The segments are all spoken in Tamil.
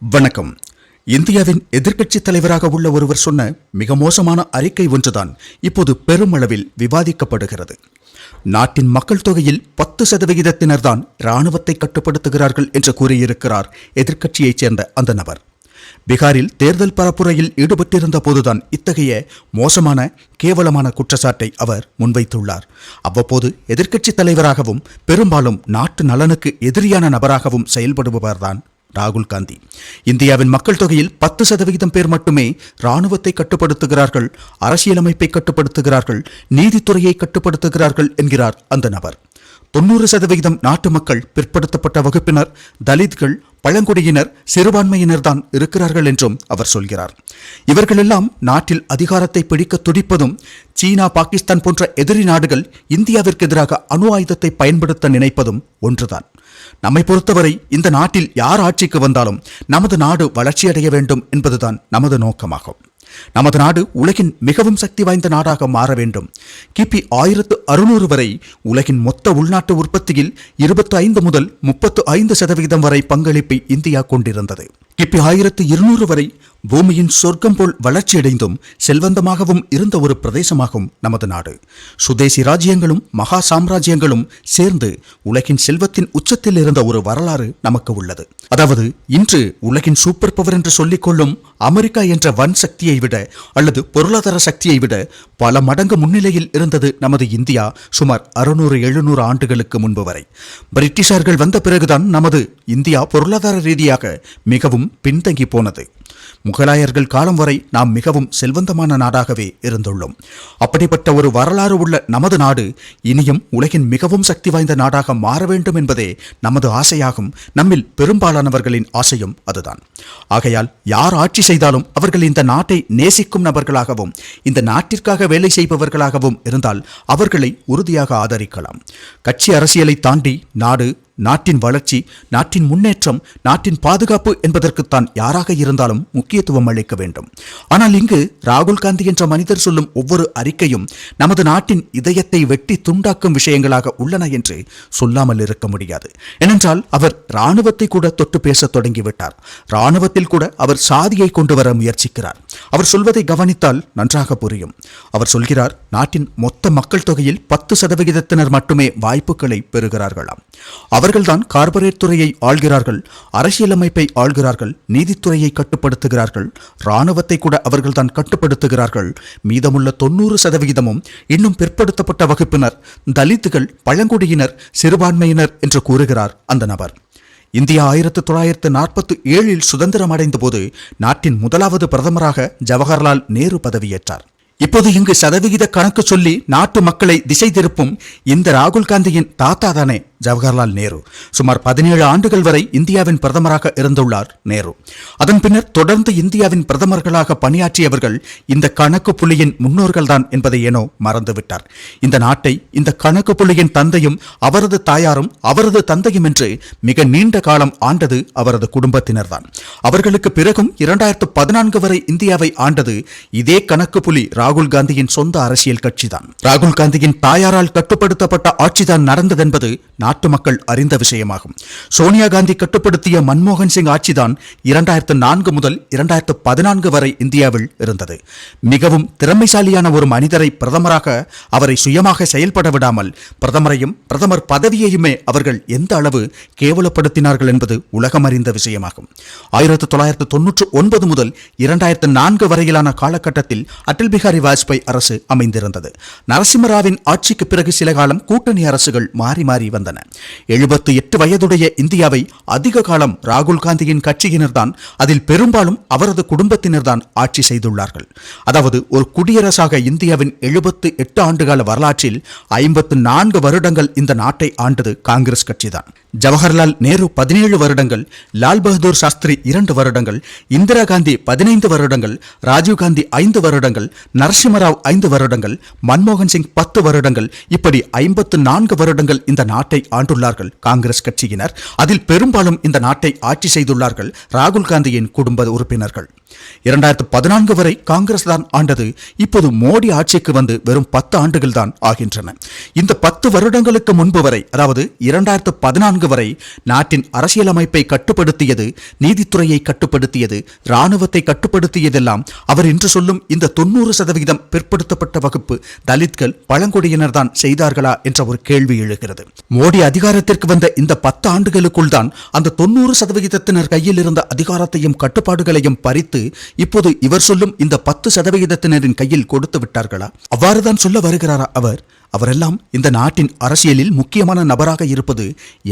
வணக்கம். இந்தியாவின் எதிர்க்கட்சித் தலைவராக உள்ள ஒருவர் சொன்ன மிக மோசமான அறிக்கை ஒன்றுதான் இப்போது பெருமளவில் விவாதிக்கப்படுகிறது. நாட்டின் மக்கள் தொகையில் 10% தான் இராணுவத்தை கட்டுப்படுத்துகிறார்கள் என்று கூறியிருக்கிறார் எதிர்க்கட்சியைச் சேர்ந்த அந்த நபர். பீகாரில் தேர்தல் பரப்புரையில் ஈடுபட்டிருந்த போதுதான் இத்தகைய மோசமான கேவலமான குற்றச்சாட்டை அவர் முன்வைத்துள்ளார். அவ்வப்போது எதிர்க்கட்சித் தலைவராகவும் பெரும்பாலும் நாட்டு நலனுக்கு எதிரியான நபராகவும் செயல்படுபவர்தான் ராகுல் காந்தி. இந்தியாவின் மக்கள் தொகையில் 10% பேர் மட்டுமே இராணுவத்தை கட்டுப்படுத்துகிறார்கள், அரசியலமைப்பை கட்டுப்படுத்துகிறார்கள், நீதித்துறையை கட்டுப்படுத்துகிறார்கள் என்கிறார் அந்த நபர். 90% நாட்டு மக்கள் பிற்படுத்தப்பட்ட வகுப்பினர், தலித்கள், பழங்குடியினர், சிறுபான்மையினர் தான் இருக்கிறார்கள் என்றும் அவர் சொல்கிறார். இவர்களெல்லாம் நாட்டில் அதிகாரத்தை பிடிக்க துடிப்பதும் சீனா, பாகிஸ்தான் போன்ற எதிரி நாடுகள் இந்தியாவிற்கு எதிராக அணு ஆயுதத்தை பயன்படுத்த நினைப்பதும் ஒன்றுதான். நம்மை பொறுத்தவரை இந்த நாட்டில் யார் ஆட்சிக்கு வந்தாலும் நமது நாடு வளர்ச்சியடைய வேண்டும் என்பதுதான் நமது நோக்கமாகும். நமது நாடு உலகின் மிகவும் சக்தி வாய்ந்த நாடாக மாற வேண்டும். கிபி 1600 வரை உலகின் மொத்த உள்நாட்டு உற்பத்தியில் 25 முதல் 35% வரை பங்களிப்பை இந்தியா கொண்டிருந்தது. கிபி 1200 வரை பூமியின் சொர்க்கம் போல் வளர்ச்சியடைந்தும் செல்வந்தமாகவும் இருந்த ஒரு பிரதேசமாகும் நமது நாடு. சுதேசி ராஜ்யங்களும் மகா சாம்ராஜ்யங்களும் சேர்ந்து உலகின் செல்வத்தின் உச்சத்தில் இருந்த ஒரு வரலாறு நமக்கு உள்ளது. அதாவது இன்று உலகின் சூப்பர் பவர் என்று சொல்லிக்கொள்ளும் அமெரிக்கா என்ற வன் சக்தியை விட அல்லது பொருளாதார சக்தியை விட பல மடங்கு முன்னிலையில் இருந்தது நமது இந்தியா சுமார் 600-700 ஆண்டுகளுக்கு முன்பு வரை. பிரிட்டிஷார்கள் வந்த பிறகுதான் நமது இந்தியா பொருளாதார ரீதியாக மிகவும் பின்தங்கி போனது. முகலாயர்கள் காலம் வரை நாம் மிகவும் செல்வந்தமான நாடாகவே இருந்துள்ளோம். அப்படிப்பட்ட ஒரு வரலாறு உள்ள நமது நாடு இனியும் உலகின் மிகவும் சக்தி வாய்ந்த நாடாக மாற வேண்டும் என்பதே நமது ஆசையாகும். நம்மில் பெரும்பாலானவர்களின் ஆசையும் அதுதான். ஆகையால் யார் ஆட்சி செய்தாலும் அவர்கள் இந்த நாட்டை நேசிக்கும் நபர்களாகவும் இந்த நாட்டிற்காக வேலை செய்பவர்களாகவும் இருந்தால் அவர்களை உறுதியாக ஆதரிக்கலாம். கட்சி அரசியலை தாண்டி நாடு, நாட்டின் வளர்ச்சி, நாட்டின் முன்னேற்றம், நாட்டின் பாதுகாப்பு என்பதற்குத்தான் யாராக இருந்தாலும் முக்கியத்துவம் அளிக்க வேண்டும். ஆனால் இங்கு ராகுல் காந்தி என்ற மனிதர் சொல்லும் ஒவ்வொரு அறிக்கையும் நமது நாட்டின் இதயத்தை வெட்டி துண்டாக்கும் விஷயங்களாக உள்ளன என்று சொல்லாமல் இருக்க முடியாது. ஏனென்றால் அவர் இராணுவத்தை கூட தொட்டு பேச தொடங்கிவிட்டார். இராணுவத்தில் கூட அவர் சாதியை கொண்டு வர முயற்சிக்கிறார். அவர் சொல்வதை கவனித்தால் நன்றாக புரியும். அவர் சொல்கிறார், நாட்டின் மொத்த மக்கள் தொகையில் 10% மட்டுமே வாய்ப்புகளை பெறுகிறார்களாம். அவர்கள்தான் கார்ப்பரேட் துறையை ஆள்கிறார்கள், அரசியலமைப்பை ஆள்கிறார்கள், நீதித்துறையை கட்டுப்படுத்துகிறார்கள், இராணுவத்தை கூட அவர்கள்தான் கட்டுப்படுத்துகிறார்கள். மீதமுள்ள 90% இன்னும் பிற்படுத்தப்பட்ட வகுப்பினர், தலித்துகள், பழங்குடியினர், சிறுபான்மையினர் என்று கூறுகிறார் அந்த நபர். இந்தியா 1947 சுதந்திரம் அடைந்த போது நாட்டின் முதலாவது பிரதமராக ஜவஹர்லால் நேரு பதவியேற்றார். இப்போது இங்கு சதவிகித கணக்கு சொல்லி நாட்டு மக்களை திசை திருப்பும் இந்த ராகுல் காந்தியின் தாத்தா தானே ஜவஹர்லால் நேரு. சுமார் 17 ஆண்டுகள் வரை இந்தியாவின் பிரதமராக இருந்துள்ளார் நேரு. அதன் பின்னர் தொடர்ந்து இந்தியாவின் பிரதமர்களாக பணியாற்றியவர்கள் இந்த கணக்கு புள்ளியின் முன்னோர்கள் தான் என்பதை ஏனோ மறந்துவிட்டார். இந்த நாட்டை இந்த கணக்கு புள்ளியின் தந்தையும் அவரது தாயாரும் அவரது தந்தையும் என்று மிக நீண்ட காலம் ஆண்டது அவரது குடும்பத்தினர்தான். அவர்களுக்கு பிறகும் 2014 வரை இந்தியாவை ஆண்டது இதே கணக்கு புள்ளி ராகுல் காந்தியின் சொந்த அரசியல் கட்சிதான். ராகுல் காந்தியின் தாயாரால் கட்டுப்படுத்தப்பட்ட ஆட்சிதான் நடந்ததென்பது நாட்டு மக்கள் அறிந்த விஷயமாகும். சோனியா காந்தி கட்டுப்படுத்திய மன்மோகன் சிங் ஆட்சிதான் 2004 முதல் 2014 வரை இந்தியாவில் இருந்தது. மிகவும் திறமைசாலியான ஒரு மனிதரை பிரதமராக அவரை சுயமாக செயல்பட விடாமல் பிரதமரையும் பிரதமர் பதவியையுமே அவர்கள் எந்த அளவு கேவலப்படுத்தினார்கள் என்பது உலகம் அறிந்த விஷயமாகும். 1999 முதல் 2004 வரையிலான காலகட்டத்தில் அடல் பிகாரி வாஜ்பாய் அரசு அமைந்திருந்தது. நரசிம்மராவின் ஆட்சிக்கு பிறகு சில காலம் கூட்டணி அரசுகள் மாறி மாறி வந்தன. 78 வயதுடைய இந்தியாவை அதிக காலம் ராகுல் காந்தியின் கட்சியினர்தான், அதில் பெரும்பாலும் அவரது குடும்பத்தினர்தான் ஆட்சி செய்துள்ளார்கள். அதாவது ஒரு குடியரசாக இந்தியாவின் 78 ஆண்டுகால வரலாற்றில் 54 வருடங்கள் இந்த நாட்டை ஆண்டது காங்கிரஸ் கட்சிதான். ஜவஹர்லால் நேரு 17 வருடங்கள், லால் பகதூர் சாஸ்திரி 2 வருடங்கள், இந்திரா காந்தி 15 வருடங்கள், ராஜீவ் காந்தி 5 வருடங்கள், நரசிம்மராவ் 5 வருடங்கள், மன்மோகன் சிங் 10 வருடங்கள், இப்படி 54 வருடங்கள் இந்த நாட்டை ஆண்டுள்ளார்கள் காங்கிரஸ் கட்சியினர். அதில் பெரும்பாலும் இந்த நாட்டை ஆட்சி செய்துள்ளார்கள் ராகுல் காந்தியின் குடும்ப உறுப்பினர்கள். 2014 வரை காங்கிரஸ் தான் ஆண்டது. இப்போது மோடி ஆட்சிக்கு வந்து வெறும் 10 ஆண்டுகள் தான் ஆகின்றன. இந்த 10 வருடங்களுக்கு முன்பு வரை, அதாவது 2014 2014 வரை நாட்டின் அரசியலமைப்பை கட்டுப்படுத்தியது, நீதித்துறையை கட்டுப்படுத்தியது, இராணுவத்தை கட்டுப்படுத்தியதெல்லாம் அவர் இன்று சொல்லும் இந்த 90% பிற்படுத்தப்பட்ட வகுப்பு, தலித்கள், பழங்குடியினர் தான் செய்தார்களா என்ற ஒரு கேள்வி எழுகிறது. மோடி அதிகாரத்திற்கு வந்த இந்த 10 ஆண்டுகளுக்குள் தான் அந்த 90% கையில் இருந்த அதிகாரத்தையும் கட்டுப்பாடுகளையும் பறித்து இப்போது இவர் சொல்லும் இந்த 10%த்தினரின் கையில் கொடுத்து விட்டார்களா? அவ்வாறுதான் சொல்ல வருகிறாரா அவரெல்லாம் இந்த நாட்டின் அரசியலில் முக்கியமான நபராக இருப்பது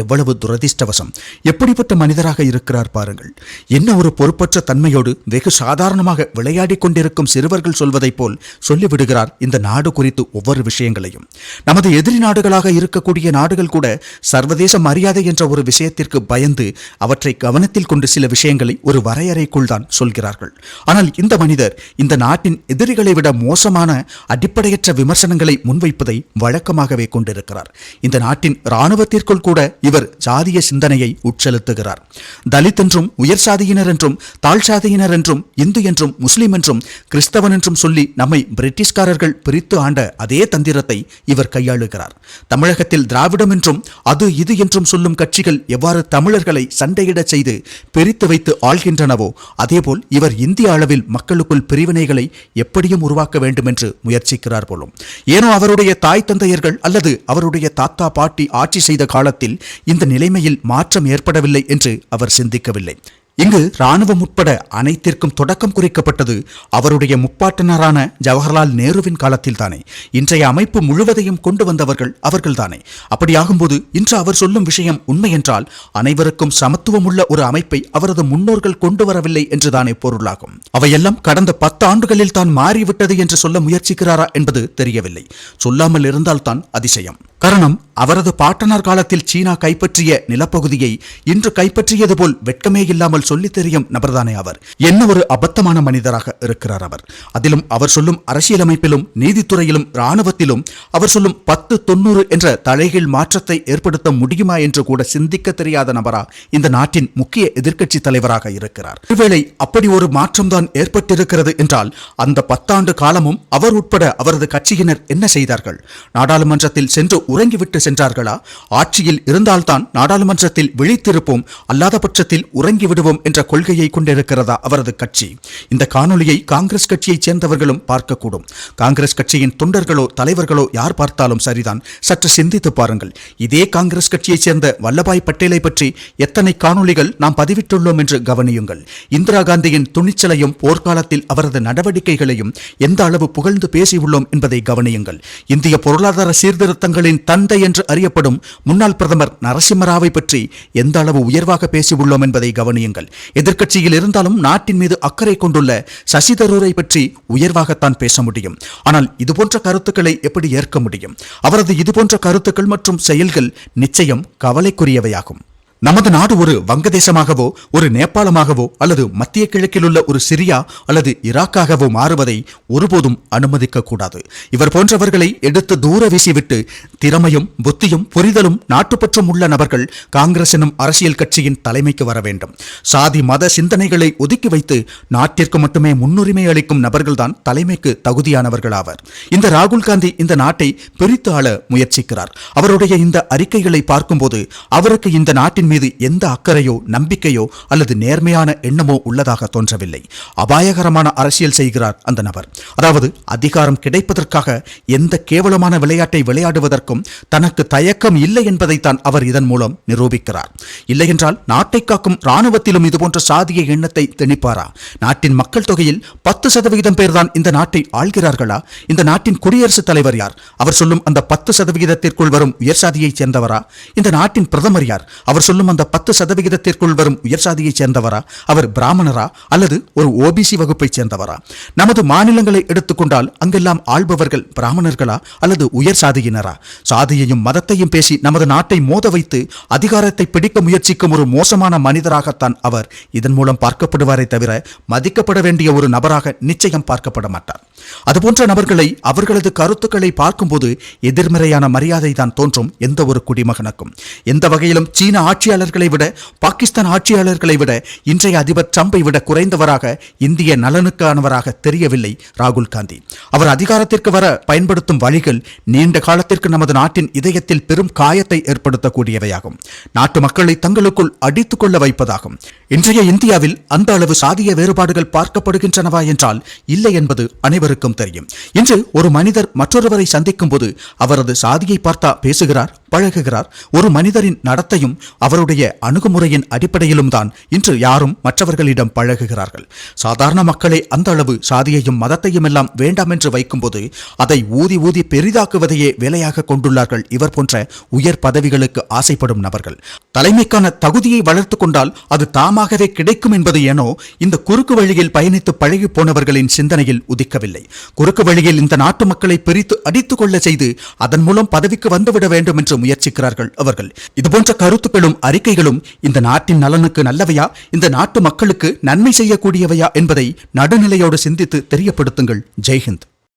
எவ்வளவு துரதிர்ஷ்டவசம்! எப்படிப்பட்ட மனிதராக இருக்கிறார் பாருங்கள். என்ன ஒரு பொறுப்பற்ற தன்மையோடு வெகு சாதாரணமாக விளையாடி கொண்டிருக்கும் சிறுவர்கள் சொல்வதைப் போல் சொல்லிவிடுகிறார் இந்த நாடு குறித்து ஒவ்வொரு விஷயங்களையும். நமது எதிரி நாடுகளாக இருக்கக்கூடிய நாடுகள் கூட சர்வதேச மரியாதை என்ற ஒரு விஷயத்திற்கு பயந்து அவற்றை கவனத்தில் கொண்டு சில விஷயங்களை ஒரு வரையறைக்குள் தான் சொல்கிறார்கள். ஆனால் இந்த மனிதர் இந்த நாட்டின் எதிரிகளை விட மோசமான அடிப்படையற்ற விமர்சனங்களை முன்வைப்பதை வழக்கமாகவே கொண்டிருக்கிறார். இந்த நாட்டின் இராணுவத்திற்குள் கூட இவர் சாதிய சிந்தனையை உட்செலுத்துகிறார். தலித் என்றும், உயர் சாதியினர் என்றும், தாழ் சாதியினர் என்றும், இந்து என்றும், முஸ்லிம் என்றும், கிறிஸ்தவன் என்றும் சொல்லி நம்மை பிரிட்டிஷ்காரர்கள் பிரித்து ஆண்ட அதே தந்திரத்தை இவர் கையாளுகிறார். தமிழகத்தில் திராவிடம் என்றும் அது இது என்றும் சொல்லும் கட்சிகள் எவ்வாறு தமிழர்களை சண்டையிடச் செய்து பிரித்து வைத்து ஆள்கின்றனவோ அதேபோல் இவர் இந்திய அளவில் மக்களுக்குள் பிரிவினைகளை எப்படியும் உருவாக்க வேண்டும் என்று முயற்சிக்கிறார் போலும். ஏனோ அவருடைய தாய் தந்தையர்கள் அல்லது அவருடைய தாத்தா பாட்டி ஆட்சி செய்த காலத்தில் இந்த நிலைமையில் மாற்றம் ஏற்படவில்லை என்று அவர் சிந்திக்கவில்லை. இங்கு இராணுவம் உட்பட அனைத்திற்கும் தொடக்கம் குறிக்கப்பட்டது அவருடைய முப்பாட்டனரான ஜவஹர்லால் நேருவின் காலத்தில் தானே. இன்றைய அமைப்பு முழுவதையும் கொண்டு வந்தவர்கள் அவர்கள்தானே. அப்படியாகும்போது இன்று அவர் சொல்லும் விஷயம் உண்மை என்றால் அனைவருக்கும் சமத்துவம் உள்ள ஒரு அமைப்பை அவரது முன்னோர்கள் கொண்டு வரவில்லை என்றுதானே பொருளாகும். அவையெல்லாம் கடந்த 10 ஆண்டுகளில் தான் மாறிவிட்டது என்று சொல்ல முயற்சிக்கிறாரா என்பது தெரியவில்லை. சொல்லாமல் இருந்தால்தான் அதிசயம். காரணம், அவரது பாட்டனார் காலத்தில் சீனா கைப்பற்றிய நிலப்பகுதியை இன்று கைப்பற்றியது போல் வெட்கமே இல்லாமல் சொல்லித் தெரியும் நபர்தானே அவர். என்ன ஒரு அபத்தமான மனிதராக இருக்கிறார் அவர். அதிலும் அவர் சொல்லும் அரசியலமைப்பிலும், நீதித்துறையிலும், இராணுவத்திலும் அவர் சொல்லும் 10-90 என்ற தலைகீழ் மாற்றத்தை ஏற்படுத்த முடியுமா என்று கூட சிந்திக்க தெரியாத நபரா இந்த நாட்டின் முக்கிய எதிர்க்கட்சி தலைவராக இருக்கிறார். ஒருவேளை அப்படி ஒரு மாற்றம்தான் ஏற்பட்டிருக்கிறது என்றால் அந்த 10 ஆண்டு காலமும் அவர் உட்பட அவரது கட்சியினர் என்ன செய்தார்கள்? நாடாளுமன்றத்தில் சென்று உறங்கிவிட்டு சென்றார்களா? ஆட்சியில் இருந்தால்தான் நாடாளுமன்றத்தில் விழித்திருப்போம், அல்லாத பட்சத்தில் உறங்கிவிடுவோம் என்ற கொள்கையை கொண்டிருக்கிறதா அவரது கட்சி? இந்த காணொலியை காங்கிரஸ் கட்சியைச் சேர்ந்தவர்களும் பார்க்கக்கூடும். காங்கிரஸ் கட்சியின் தொண்டர்களோ தலைவர்களோ யார் பார்த்தாலும் சரிதான். சற்று சிந்தித்து பாருங்கள். இதே காங்கிரஸ் கட்சியைச் சேர்ந்த வல்லபாய் பட்டேலை பற்றி எத்தனை காணொலிகள் நாம் பதிவிட்டுள்ளோம் என்று கவனியுங்கள். இந்திரா காந்தியின் துணிச்சலையும் போர்க்காலத்தில் அவரது நடவடிக்கைகளையும் எந்த அளவு புகழ்ந்து பேசியுள்ளோம் என்பதை கவனியுங்கள். இந்திய பொருளாதார சீர்திருத்தங்களின் தந்தை என்று அறியப்படும் முன்னாள் பிரதமர் நரசிம்மராவை பற்றி எந்த அளவு உயர்வாக பேசியுள்ளோம் என்பதை கவனியுங்கள். எதிர்க்கட்சியில் இருந்தாலும் நாட்டின் மீது அக்கறை கொண்டுள்ள சசி தரூரை பற்றி உயர்வாகத்தான் பேச முடியும். ஆனால் இதுபோன்ற கருத்துக்களை எப்படி ஏற்க முடியும்? அவரது இதுபோன்ற கருத்துக்கள் மற்றும் செயல்கள் நிச்சயம் கவலைக்குரியவையாகும். நமது நாடு ஒரு வங்கதேசமாகவோ, ஒரு நேபாளமாகவோ, அல்லது மத்திய கிழக்கில் உள்ள ஒரு சிரியா அல்லது ஈராக்காகவோ மாறுவதை ஒருபோதும் அனுமதிக்க கூடாது. இவர் போன்றவர்களை எடுத்து தூர வீசிவிட்டு திறமையும் புத்தியும் புரிதலும் நாட்டுப்பற்றும் உள்ள நபர்கள் காங்கிரஸ் எனும் அரசியல் கட்சியின் தலைமைக்கு வர வேண்டும். சாதி மத சிந்தனைகளை ஒதுக்கி வைத்து நாட்டிற்கு மட்டுமே முன்னுரிமை அளிக்கும் நபர்கள்தான் தலைமைக்கு தகுதியானவர்கள் ஆவர். இந்த ராகுல் காந்தி இந்த நாட்டை பிரித்து ஆள முயற்சிக்கிறார். அவருடைய இந்த அறிக்கைகளை பார்க்கும்போது அவருக்கு இந்த நாட்டின் மீது எந்த அக்கறையோ, நம்பிக்கையோ அல்லது நேர்மையான எண்ணமோ உள்ளதாக தோன்றவில்லை. அபாயகரமான அரசியல் செய்கிறார் அந்த நபர். அதாவது அதிகாரம் கிடைப்பதற்காக எந்த கேவலமான விளையாட்டை விளையாடுவதற்கும் தனக்கு தயக்கம் இல்லை என்பதைத்தான் அவர் இதன் மூலம் நிரூபிக்கிறார். இல்லையென்றால் நாட்டை காக்கும் இராணுவத்திலும் இதுபோன்ற சாதிய எண்ணத்தை திணிப்பாரா? நாட்டின் மக்கள் தொகையில் 10% பேர் தான் இந்த நாட்டை ஆள்கிறார்களா? இந்த நாட்டின் குடியரசுத் தலைவர் யார்? அவர் சொல்லும் அந்த 10%த்திற்குள் வரும் உயர் சாதியைச் சேர்ந்தவரா? இந்த நாட்டின் பிரதமர் யார்? அவர் சொல்லும் அந்த 10%த்திற்குள் வரும் உயர் சாதியைச் சேர்ந்தவரா? அவர் பிராமணரா அல்லது ஒரு ஓபிசி வகுப்பைச் சேர்ந்தவரா? நமது மாநிலங்களை எடுத்துக்கொண்டால் அங்கெல்லாம் ஆள்பவர்கள் பிராமணர்களா அல்லது உயர் சாதியினரா? சாதியையும் மதத்தையும் பேசி நமது நாட்டை மோத வைத்து அதிகாரத்தை பிடிக்க முயற்சிக்கும் ஒரு மோசமான மனிதராகத்தான் அவர் இதன் மூலம் பார்க்கப்படுவாரே தவிர மதிக்கப்பட வேண்டிய ஒரு நபராக நிச்சயம் பார்க்கப்பட மாட்டார். அதுபோன்ற நபர்களை அவர்களது கருத்துக்களை பார்க்கும்போது எதிர்மறையான மரியாதை தான் தோன்றும் எந்த ஒரு குடிமகனுக்கும். எந்த வகையிலும் சீன ஆட்சியாளர்களை விட, பாகிஸ்தான் ஆட்சியாளர்களை விட, இன்றைய அதிபர் ட்ரம்பை விட குறைந்தவராக, இந்திய நலனுக்கானவராக தெரியவில்லை ராகுல் காந்தி. அவர் அதிகாரத்திற்கு வர பயன்படுத்தும் வழிகள் நீண்ட காலத்திற்கு நமது நாட்டின் இதயத்தில் பெரும் காயத்தை ஏற்படுத்தக்கூடியவையாகும். நாட்டு மக்களை தங்களுக்குள் அடித்துக் கொள்ள வைப்பதாகும். இன்றைய இந்தியாவில் அந்த அளவு சாதிய வேறுபாடுகள் பார்க்கப்படுகின்றனவா என்றால் இல்லை என்பது அனைவருக்கும் தெரியும். இன்று ஒரு மனிதர் மற்றொருவரை சந்திக்கும் போது அவரது சாதியை பார்த்தா பேசுகிறார், பழகுகிறார். ஒரு மனிதரின் நடத்தையும் அவருடைய அணுகுமுறையின் அடிப்படையிலும் தான் இன்று யாரும் மற்றவர்களிடம் பழகுகிறார்கள். சாதாரண மக்களை அந்த அளவு சாதியையும் மதத்தையும் எல்லாம் வேண்டாம் என்று வைக்கும்போது அதை ஊதி ஊதி பெரிதாக்குவதையே வேலையாக கொண்டுள்ளார்கள் இவர் போன்ற உயர் பதவிகளுக்கு ஆசைப்படும் நபர்கள். தலைமைக்கான தகுதியை வளர்த்துக் கொண்டால் அது தாமாகவே கிடைக்கும் என்பது ஏனோ இந்த குறுக்கு வழியில் பயணித்து பழகி போனவர்களின் சிந்தனையில் உதிக்கவில்லை. குறுக்கு வழியில் இந்த நாட்டு மக்களை பிரித்து அடித்துக் கொள்ள செய்து அதன் மூலம் பதவிக்கு வந்துவிட வேண்டும் என்று முயற்சிக்கிறார்கள் அவர்கள். இதுபோன்ற கருத்துக்களும் அறிக்கைகளும் இந்த நாட்டின் நலனுக்கு நல்லவையா, இந்த நாட்டு மக்களுக்கு நன்மை செய்யக்கூடியவையா என்பதை நடுநிலையோடு சிந்தித்து தெரியப்படுத்துங்கள். ஜெய்ஹிந்த்.